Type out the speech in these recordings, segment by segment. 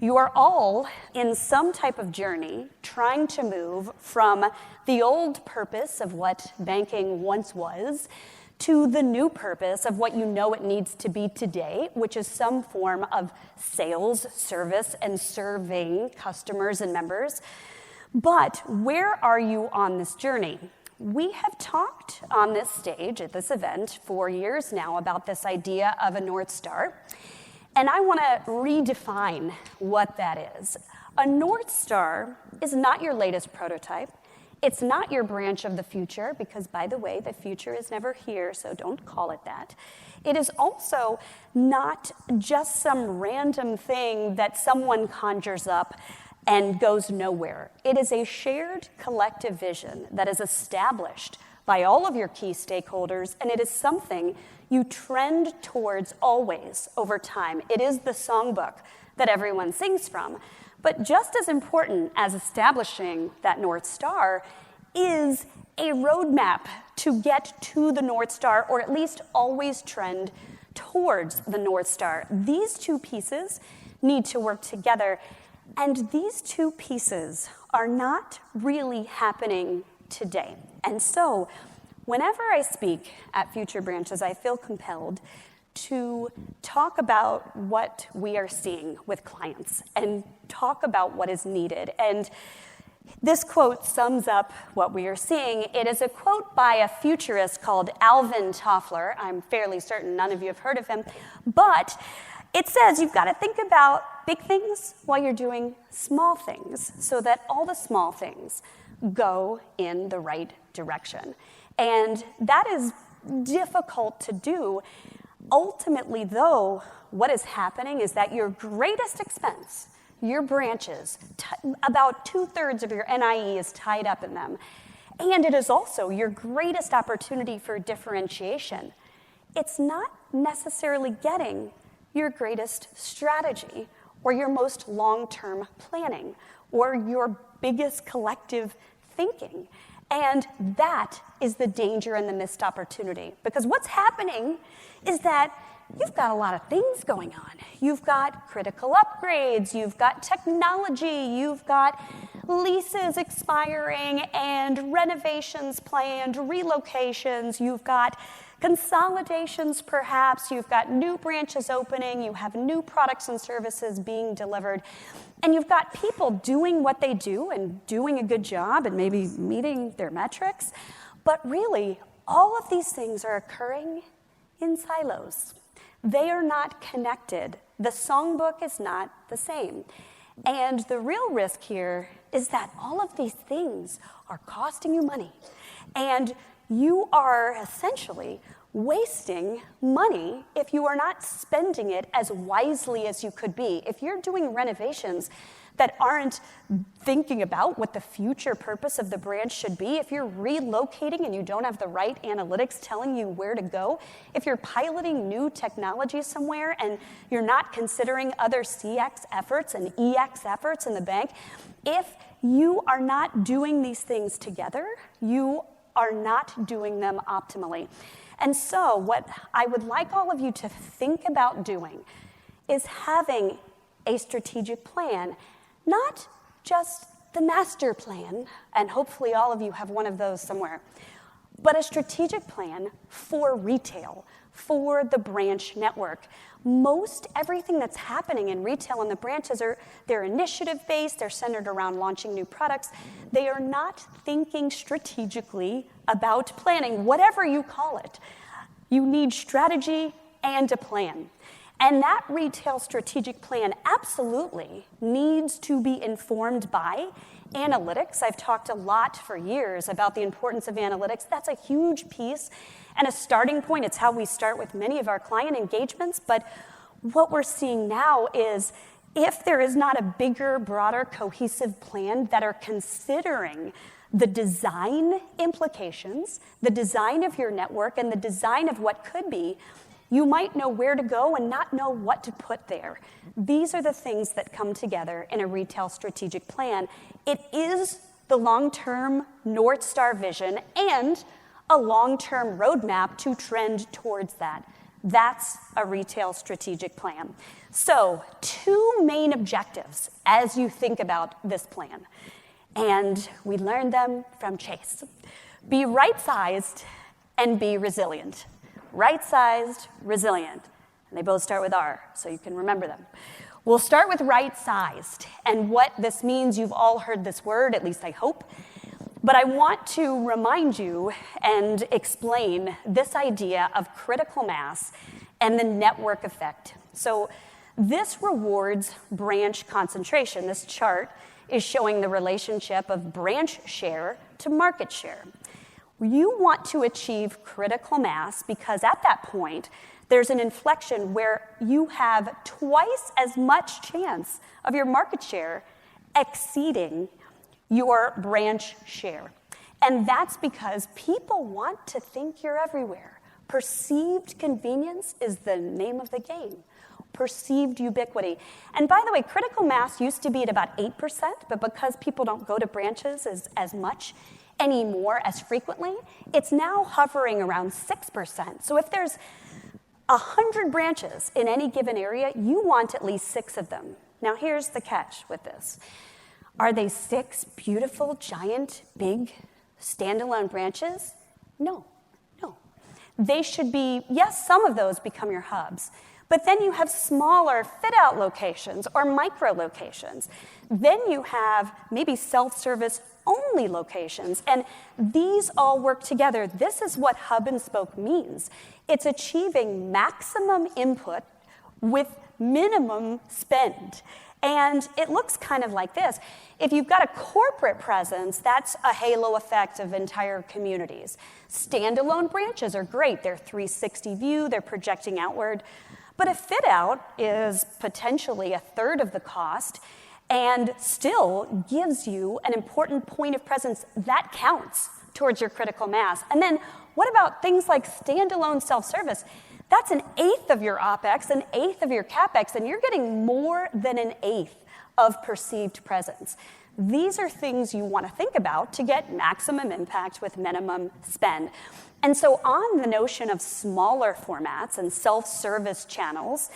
You are all in some type of journey trying to move from the old purpose of what banking once was to the new purpose of what you know it needs to be today, which is some form of sales, service, and serving customers and members. But where are you on this journey? We have talked on this stage at this event for years now about this idea of a North Star. And I want to redefine what that is. A North Star is not your latest prototype. It's not your branch of the future, because, by the way, the future is never here, so don't call it that. It is also not just some random thing that someone conjures up and goes nowhere. It is a shared collective vision that is established by all of your key stakeholders, and it is something you trend towards always over time. It is the songbook that everyone sings from. But just as important as establishing that North Star is a roadmap to get to the North Star, or at least always trend towards the North Star. These two pieces need to work together, and these two pieces are not really happening today. And so, whenever I speak at Future Branches, I feel compelled to talk about what we are seeing with clients and talk about what is needed. And this quote sums up what we are seeing. It is a quote by a futurist called Alvin Toffler. I'm fairly certain none of you have heard of him. But it says you've got to think about big things while you're doing small things so that all the small things go in the right direction. And that is difficult to do. Ultimately, though, what is happening is that your greatest expense, your branches, about 2/3 of your NIE is tied up in them. And it is also your greatest opportunity for differentiation. It's not necessarily getting your greatest strategy or your most long-term planning or your biggest collective thinking. And that is the danger and the missed opportunity. Because what's happening is that you've got a lot of things going on. You've got critical upgrades, you've got technology, you've got leases expiring and renovations planned, relocations, you've got consolidations perhaps, you've got new branches opening, you have new products and services being delivered, and you've got people doing what they do and doing a good job and maybe meeting their metrics, but really all of these things are occurring in silos. They are not connected. The songbook is not the same. And the real risk here is that all of these things are costing you money. And you are essentially wasting money if you are not spending it as wisely as you could be. If you're doing renovations that aren't thinking about what the future purpose of the branch should be, if you're relocating and you don't have the right analytics telling you where to go, if you're piloting new technology somewhere and you're not considering other CX efforts and EX efforts in the bank, if you are not doing these things together, you are not doing them optimally. And so what I would like all of you to think about doing is having a strategic plan, not just the master plan, and hopefully all of you have one of those somewhere, but a strategic plan for retail, for the branch network. Most everything that's happening in retail and the branches they're initiative-based, they're centered around launching new products. They are not thinking strategically about planning, whatever you call it. You need strategy and a plan. And that retail strategic plan absolutely needs to be informed by analytics. I've talked a lot for years about the importance of analytics. That's a huge piece and a starting point. It's how we start with many of our client engagements. But what we're seeing now is if there is not a bigger, broader, cohesive plan that are considering the design implications, the design of your network, and the design of what could be, you might know where to go and not know what to put there. These are the things that come together in a retail strategic plan. It is the long-term North Star vision and a long-term roadmap to trend towards that. That's a retail strategic plan. So 2 main objectives as you think about this plan. And we learned them from Chase. Be right-sized and be resilient. Right-sized, resilient. And they both start with R, so you can remember them. We'll start with right-sized. And what this means, you've all heard this word, at least I hope. But I want to remind you and explain this idea of critical mass and the network effect. So this rewards branch concentration. This chart is showing the relationship of branch share to market share. You want to achieve critical mass because at that point, there's an inflection where you have twice as much chance of your market share exceeding your branch share. And that's because people want to think you're everywhere. Perceived convenience is the name of the game. Perceived ubiquity. And by the way, critical mass used to be at about 8%, but because people don't go to branches as much anymore, as frequently, it's now hovering around 6%. So if there's 100 branches in any given area, you want at least 6 of them. Now here's the catch with this. Are they 6 beautiful, giant, big, standalone branches? No. They should be, yes, some of those become your hubs, but then you have smaller fit-out locations or micro locations. Then you have maybe self-service only locations, and these all work together. This is what hub and spoke means. It's achieving maximum input with minimum spend. And it looks kind of like this. If you've got a corporate presence, that's a halo effect of entire communities. Standalone branches are great. They're 360 view, they're projecting outward. But a fit out is potentially a third of the cost and still gives you an important point of presence that counts towards your critical mass. And then what about things like standalone self-service? That's 1/8 of your OpEx, 1/8 of your CapEx, and you're getting more than 1/8 of perceived presence. These are things you want to think about to get maximum impact with minimum spend. And so on the notion of smaller formats and self-service channels,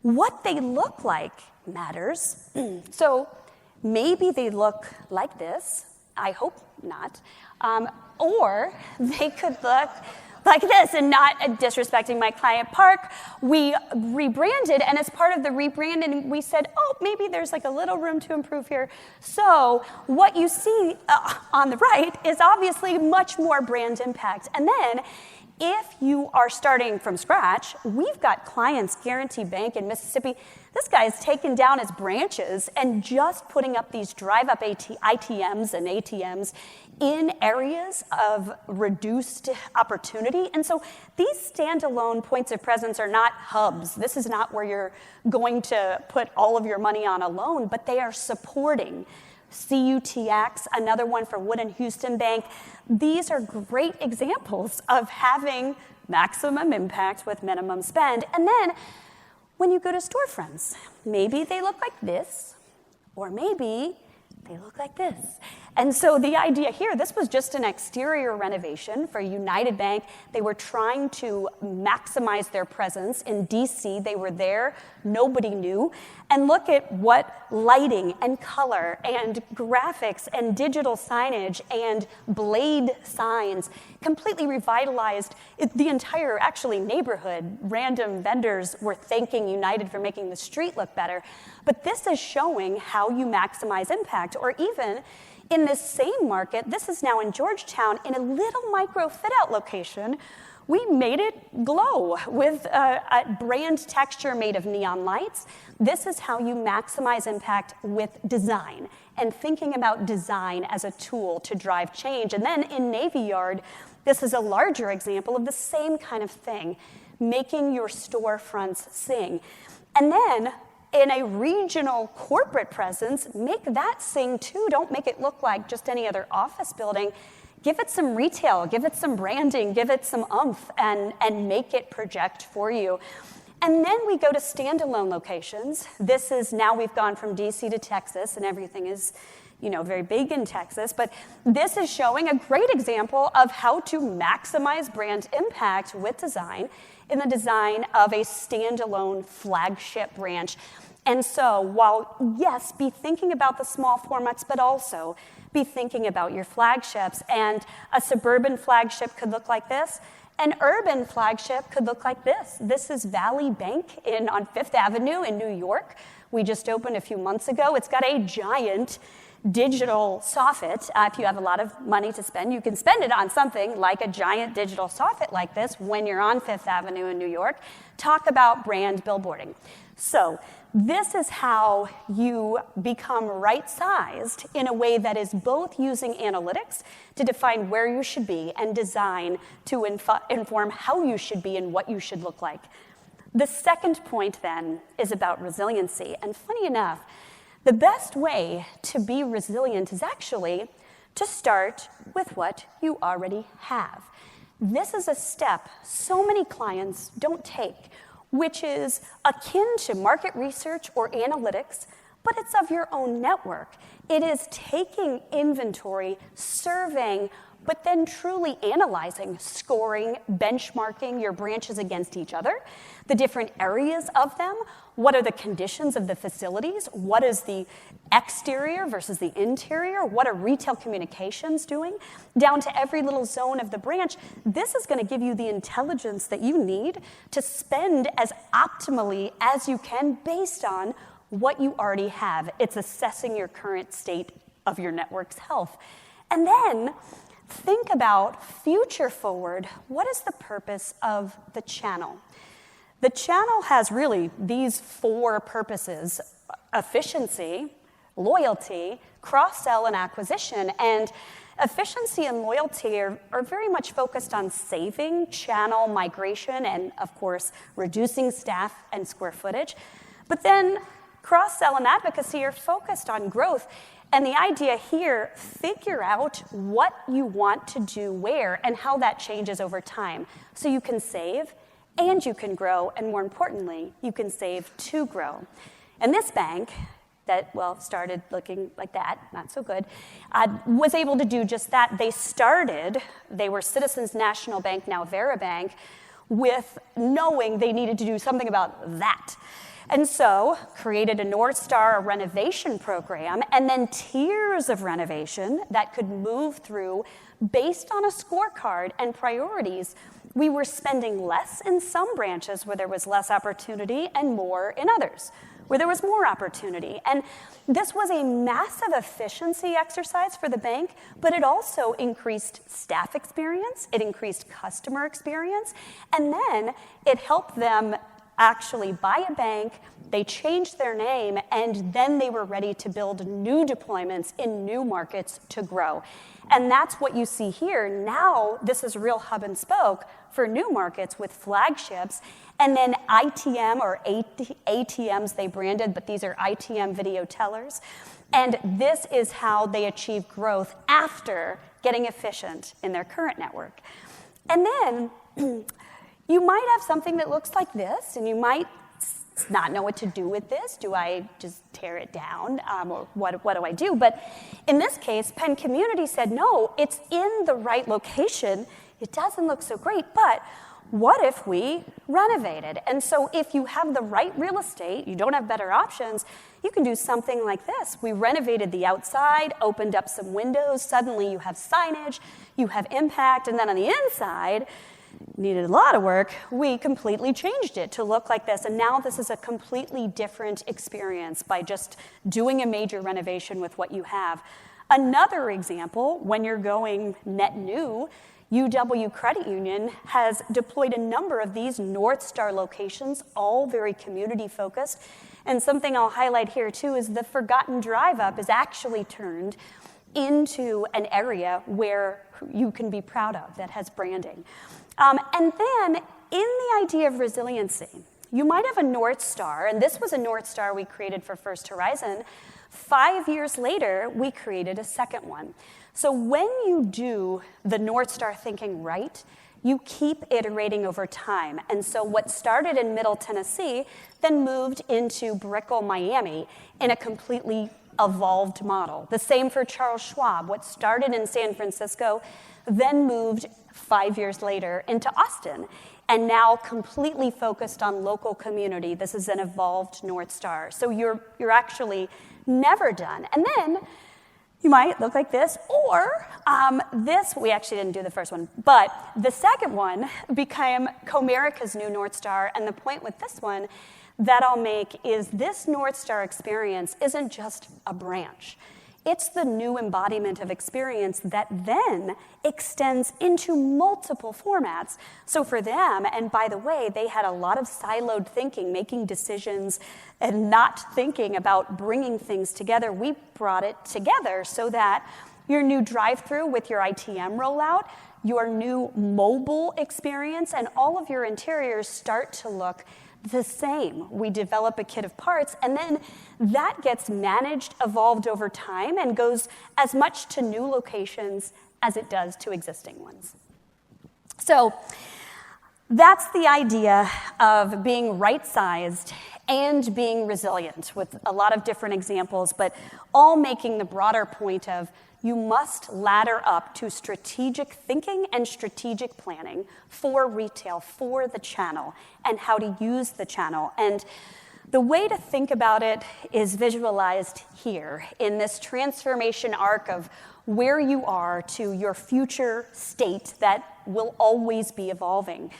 what they look like matters. So maybe they look like this. I hope not. Or they could look like this, and not disrespecting my client Park. We rebranded, and as part of the rebranding, we said, oh, maybe there's like a little room to improve here. So what you see on the right is obviously much more brand impact. And then if you are starting from scratch, we've got clients, Guarantee Bank in Mississippi. This guy is taking down his branches and just putting up these drive-up ITMs and ATMs in areas of reduced opportunity. And so these standalone points of presence are not hubs. This is not where you're going to put all of your money on alone, but they are supporting CUTX, another one for Wood and Houston Bank. These are great examples of having maximum impact with minimum spend. And then when you go to storefronts, maybe they look like this, or maybe they look like this. And so the idea here, this was just an exterior renovation for United Bank. They were trying to maximize their presence in DC. They were there, nobody knew. And look at what lighting and color and graphics and digital signage and blade signs completely revitalized the entire, actually, neighborhood. Random vendors were thanking United for making the street look better. But this is showing how you maximize impact, or even in this same market, this is now in Georgetown, in a little micro fit-out location, we made it glow with a brand texture made of neon lights. This is how you maximize impact with design, and thinking about design as a tool to drive change. And then in Navy Yard, this is a larger example of the same kind of thing, making your storefronts sing. And then in a regional corporate presence, make that sing too. Don't make it look like just any other office building. Give it some retail, give it some branding, give it some oomph, and make it project for you. And then we go to standalone locations. This is now we've gone from DC to Texas, and everything is, very big in Texas. But this is showing a great example of how to maximize brand impact with design in the design of a standalone flagship branch. And so while, yes, be thinking about the small formats, but also be thinking about your flagships. And a suburban flagship could look like this. An urban flagship could look like this. This is Valley Bank on Fifth Avenue in New York. We just opened a few months ago. It's got a giant digital soffit. If you have a lot of money to spend, you can spend it on something like a giant digital soffit like this when you're on Fifth Avenue in New York. Talk about brand billboarding. So this is how you become right-sized in a way that is both using analytics to define where you should be and design to inform how you should be and what you should look like. The second point then is about resiliency. And funny enough, the best way to be resilient is actually to start with what you already have. This is a step so many clients don't take, which is akin to market research or analytics, but it's of your own network. It is taking inventory, surveying, but then truly analyzing, scoring, benchmarking your branches against each other, the different areas of them, what are the conditions of the facilities, what is the exterior versus the interior, what are retail communications doing, down to every little zone of the branch. This is going to give you the intelligence that you need to spend as optimally as you can based on what you already have. It's assessing your current state of your network's health. And then think about future forward. What is the purpose of the channel? The channel has really these four purposes: efficiency, loyalty, cross-sell, and acquisition. And efficiency and loyalty are very much focused on saving channel migration and, of course, reducing staff and square footage. But then cross-sell and advocacy are focused on growth. And the idea here, figure out what you want to do where and how that changes over time. So you can save and you can grow, and more importantly, you can save to grow. And this bank that, well, started looking like that, not so good, was able to do just that. They were Citizens National Bank, now Vera Bank, with knowing they needed to do something about that. And so created a North Star renovation program and then tiers of renovation that could move through based on a scorecard and priorities. We were spending less in some branches where there was less opportunity and more in others where there was more opportunity. And this was a massive efficiency exercise for the bank, but it also increased staff experience, it increased customer experience, and then it helped them actually buy a bank, they changed their name, and then they were ready to build new deployments in new markets to grow. And that's what you see here. Now, this is real hub and spoke for new markets with flagships, and then ITM or ATMs they branded, but these are ITM video tellers. And this is how they achieve growth after getting efficient in their current network. And then you might have something that looks like this, and you might not know what to do with this. Do I just tear it down, or what do I do? But in this case, Penn Community said, no, it's in the right location. It doesn't look so great, but what if we renovated? And so if you have the right real estate, you don't have better options, you can do something like this. We renovated the outside, opened up some windows, suddenly you have signage, you have impact, and then on the inside, needed a lot of work, we completely changed it to look like this. And now this is a completely different experience by just doing a major renovation with what you have. Another example, when you're going net new, UW Credit Union has deployed a number of these North Star locations, all very community focused. And something I'll highlight here too is the Forgotten Drive Up is actually turned into an area where you can be proud of that has branding. And then in the idea of resiliency, you might have a North Star, and this was a North Star we created for First Horizon. 5 years later, we created a second one. So when you do the North Star thinking right, you keep iterating over time. And so what started in Middle Tennessee then moved into Brickell, Miami in a completely evolved model. The same for Charles Schwab. What started in San Francisco then moved 5 years later into Austin and now completely focused on local community. This is an evolved North Star. So you're actually never done. And then you might look like this, or this, we actually didn't do the first one, but the second one became Comerica's new North Star, and the point with this one that I'll make is this North Star experience isn't just a branch. It's the new embodiment of experience that then extends into multiple formats. So for them, and by the way, they had a lot of siloed thinking, making decisions and not thinking about bringing things together. We brought it together so that your new drive-through with your ITM rollout, your new mobile experience, and all of your interiors start to look the same. We develop a kit of parts, and then that gets managed, evolved over time, and goes as much to new locations as it does to existing ones. So that's the idea of being right-sized and being resilient, with a lot of different examples, but all making the broader point of you must ladder up to strategic thinking and strategic planning for retail, for the channel, and how to use the channel. And the way to think about it is visualized here in this transformation arc of where you are to your future state that will always be evolving.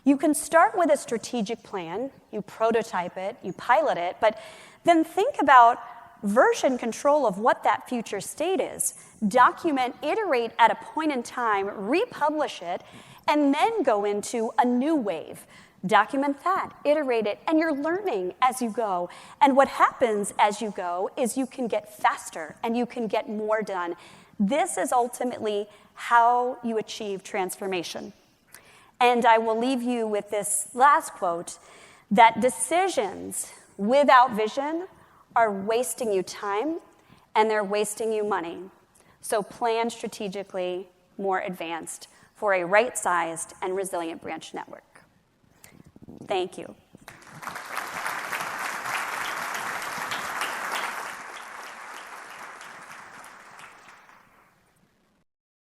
You can start with a strategic plan, you prototype it, you pilot it, but then think about version control of what that future state is. Document, iterate at a point in time, republish it, and then go into a new wave. Document that, iterate it, and you're learning as you go. And what happens as you go is you can get faster and you can get more done. This is ultimately how you achieve transformation. And I will leave you with this last quote, that decisions without vision are wasting you time and they're wasting you money. So plan strategically, more advanced, for a right-sized and resilient branch network. Thank you.